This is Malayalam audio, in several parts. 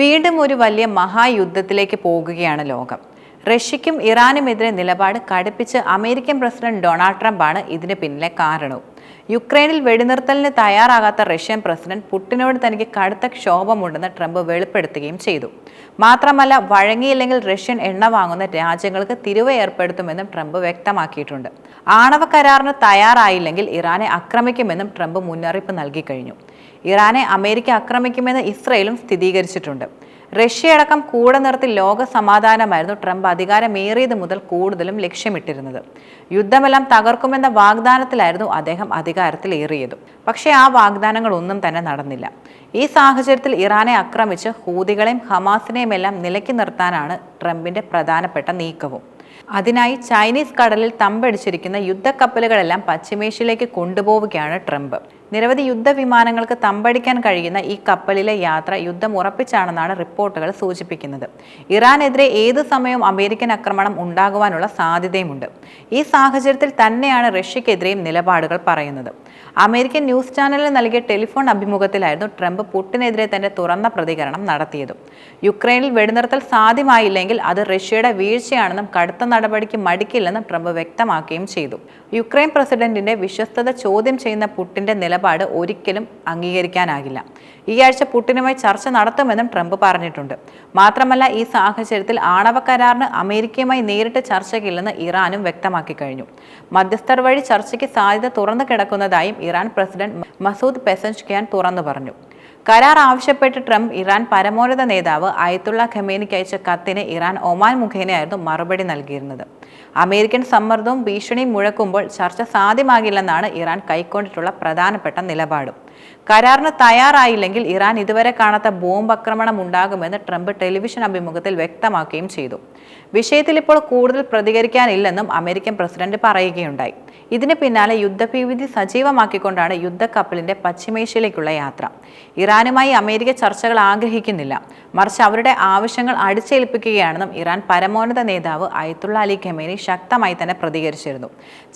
വീണ്ടും ഒരു വലിയ മഹായുദ്ധത്തിലേക്ക് പോകുകയാണ് ലോകം. റഷ്യയ്ക്കും ഇറാനുമെതിരെ നിലപാട് കടുപ്പിച്ച് അമേരിക്കൻ പ്രസിഡന്റ് ഡൊണാൾഡ് ട്രംപാണ് ഇതിന് പിന്നിലെ കാരണവും. യുക്രൈനിൽ വെടിനിർത്തലിന് തയ്യാറാകാത്ത റഷ്യൻ പ്രസിഡന്റ് പുടിനോട് തനിക്ക് കടുത്ത ക്ഷോഭമുണ്ടെന്ന് ട്രംപ് വെളിപ്പെടുത്തുകയും ചെയ്തു. മാത്രമല്ല, വഴങ്ങിയില്ലെങ്കിൽ റഷ്യൻ എണ്ണ വാങ്ങുന്ന രാജ്യങ്ങൾക്ക് തിരിവ് ഏർപ്പെടുത്തുമെന്നും ട്രംപ് വ്യക്തമാക്കിയിട്ടുണ്ട്. ആണവ കരാറിന് തയ്യാറായില്ലെങ്കിൽ ഇറാനെ ആക്രമിക്കുമെന്നും ട്രംപ് മുന്നറിയിപ്പ് നൽകി കഴിഞ്ഞു. ഇറാനെ അമേരിക്ക ആക്രമിക്കുമെന്ന് ഇസ്രയേലും സ്ഥിരീകരിച്ചിട്ടുണ്ട്. റഷ്യയടക്കം കൂടെ നിർത്തി ലോക സമാധാനമായിരുന്നു ട്രംപ് അധികാരമേറിയത് മുതൽ കൂടുതലും ലക്ഷ്യമിട്ടിരുന്നത്. യുദ്ധമെല്ലാം തകർക്കുമെന്ന വാഗ്ദാനത്തിലായിരുന്നു അദ്ദേഹം അധികാരത്തിലേറിയതും. പക്ഷേ ആ വാഗ്ദാനങ്ങൾ ഒന്നും തന്നെ നടന്നില്ല. ഈ സാഹചര്യത്തിൽ ഇറാനെ ആക്രമിച്ച് ഹൂതികളെയും ഹമാസിനെയും എല്ലാം നിലയ്ക്ക് നിർത്താനാണ് ട്രംപിന്റെ പ്രധാനപ്പെട്ട നീക്കവും. അതിനായി ചൈനീസ് കടലിൽ തമ്പടിച്ചിരിക്കുന്ന യുദ്ധക്കപ്പലുകളെല്ലാം പശ്ചിമേഷ്യയിലേക്ക് കൊണ്ടുപോവുകയാണ് ട്രംപ്. നിരവധി യുദ്ധവിമാനങ്ങൾക്ക് തമ്പടിക്കാൻ കഴിയുന്ന ഈ കപ്പലിലെ യാത്ര യുദ്ധം ഉറപ്പിച്ചാണെന്നാണ് റിപ്പോർട്ടുകൾ സൂചിപ്പിക്കുന്നത്. ഇറാനെതിരെ ഏതു സമയവും അമേരിക്കൻ ആക്രമണം ഉണ്ടാകുവാനുള്ള സാധ്യതയുമുണ്ട്. ഈ സാഹചര്യത്തിൽ തന്നെയാണ് റഷ്യക്കെതിരെയും നിലപാടുകൾ പറയുന്നത്. അമേരിക്കൻ ന്യൂസ് ചാനലിന് നൽകിയ ടെലിഫോൺ അഭിമുഖത്തിലായിരുന്നു ട്രംപ് പുടിനെതിരെ തന്റെ തുറന്ന പ്രതികരണം നടത്തിയത്. യുക്രൈനിൽ വെടിനിർത്തൽ സാധ്യമായില്ലെങ്കിൽ അത് റഷ്യയുടെ വീഴ്ചയാണെന്നും കടുത്ത നടപടിക്ക് മടിക്കില്ലെന്നും ട്രംപ് വ്യക്തമാക്കുകയും ചെയ്തു. യുക്രൈൻ പ്രസിഡന്റിന്റെ വിശ്വസ്തത ചോദ്യം ചെയ്യുന്ന പുടിന്റെ നിലപാട് ഒരിക്കലും അംഗീകരിക്കാനാകില്ല. ഈ ആഴ്ച പുടിനുമായി ചർച്ച നടത്തുമെന്നും ട്രംപ് പറഞ്ഞിട്ടുണ്ട്. മാത്രമല്ല, ഈ സാഹചര്യത്തിൽ ആണവ കരാറിന് അമേരിക്കയുമായി നേരിട്ട് ചർച്ചയ്ക്കില്ലെന്ന് ഇറാനും വ്യക്തമാക്കി കഴിഞ്ഞു. മധ്യസ്ഥർ വഴി ചർച്ചയ്ക്ക് സാധ്യത തുറന്നു കിടക്കുന്നതായും ഇറാൻ പ്രസിഡന്റ് മസൂദ് പെസൻഷ്കിയാൻ തുറന്നു പറഞ്ഞു. കരാർ ആവശ്യപ്പെട്ട് ട്രംപ് ഇറാൻ പരമോന്നത നേതാവ് അയത്തുള്ള ഖമേനിക്ക് അയച്ച കത്തിന് ഇറാൻ ഒമാൻ മുഖേനയായിരുന്നു മറുപടി നൽകിയിരുന്നത്. അമേരിക്കൻ സമ്മർദ്ദവും ഭീഷണിയും മുഴക്കുമ്പോൾ ചർച്ച സാധ്യമാകില്ലെന്നാണ് ഇറാൻ കൈക്കൊണ്ടിട്ടുള്ള പ്രധാനപ്പെട്ട നിലപാടും. കരാറിന് തയ്യാറായില്ലെങ്കിൽ ഇറാൻ ഇതുവരെ കാണാത്ത ബോംബ് ആക്രമണം ഉണ്ടാകുമെന്ന് ട്രംപ് ടെലിവിഷൻ അഭിമുഖത്തിൽ വ്യക്തമാക്കുകയും ചെയ്തു. വിഷയത്തിൽ ഇപ്പോൾ കൂടുതൽ പ്രതികരിക്കാനില്ലെന്നും അമേരിക്കൻ പ്രസിഡന്റ് പറയുകയുണ്ടായി. ഇതിന് പിന്നാലെ യുദ്ധഭീതി സജീവമാക്കിക്കൊണ്ടാണ് യുദ്ധക്കപ്പലിന്റെ പശ്ചിമേഷ്യയിലേക്കുള്ള യാത്ര. ഇറാനുമായി അമേരിക്ക ചർച്ചകൾ ആഗ്രഹിക്കുന്നില്ല, മറിച്ച് അവരുടെ ആവശ്യങ്ങൾ അടിച്ചേൽപ്പിക്കുകയാണെന്നും ഇറാൻ പരമോന്നത നേതാവ് അയത്തുള്ള അലി ഖമേനി ശക്തമായി തന്നെ പ്രതികരിച്ചിരുന്നു.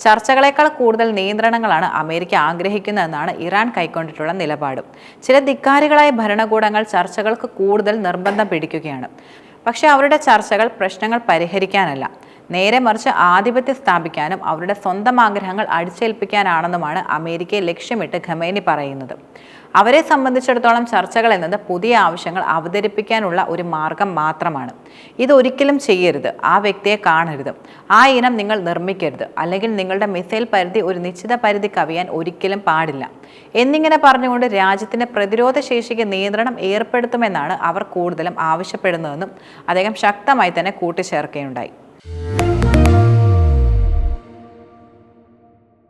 ചർച്ചകളേക്കാൾ കൂടുതൽ നിയന്ത്രണങ്ങളാണ് അമേരിക്ക ആഗ്രഹിക്കുന്നതെന്നാണ് ഇറാൻ കൈക്കൊണ്ടിട്ടുള്ള നിലപാട്. ചില ധിക്കാരികളായ ഭരണകൂടങ്ങൾ ചർച്ചകൾക്ക് കൂടുതൽ നിർബന്ധം പിടിക്കുകയാണ്. പക്ഷേ അവരുടെ ചർച്ചകൾ പ്രശ്നങ്ങൾ പരിഹരിക്കാനല്ല, നേരെ മറിച്ച് ആധിപത്യം സ്ഥാപിക്കാനും അവരുടെ സ്വന്തം ആഗ്രഹങ്ങൾ അടിച്ചേൽപ്പിക്കാനാണെന്നുമാണ് അമേരിക്കയെ ലക്ഷ്യമിട്ട് ഖമേനി പറയുന്നത്. അവരെ സംബന്ധിച്ചിടത്തോളം ചർച്ചകൾ എന്നത് പുതിയ ആവശ്യങ്ങൾ അവതരിപ്പിക്കാനുള്ള ഒരു മാർഗം മാത്രമാണ്. ഇതൊരിക്കലും ചെയ്യരുത്, ആ വ്യക്തിയെ കാണരുത്, ആ ഇനം നിങ്ങൾ നിർമ്മിക്കരുത്, അല്ലെങ്കിൽ നിങ്ങളുടെ മിസൈൽ പരിധി ഒരു നിശ്ചിത പരിധി കവിയാൻ ഒരിക്കലും പാടില്ല എന്നിങ്ങനെ പറഞ്ഞുകൊണ്ട് രാജ്യത്തിന്റെ പ്രതിരോധ ശേഷിക്ക് നിയന്ത്രണം ഏർപ്പെടുത്തുമെന്നാണ് അവർ കൂടുതലും ആവശ്യപ്പെടുന്നതെന്നും അദ്ദേഹം ശക്തമായി തന്നെ കൂട്ടിച്ചേർക്കുകയുണ്ടായി.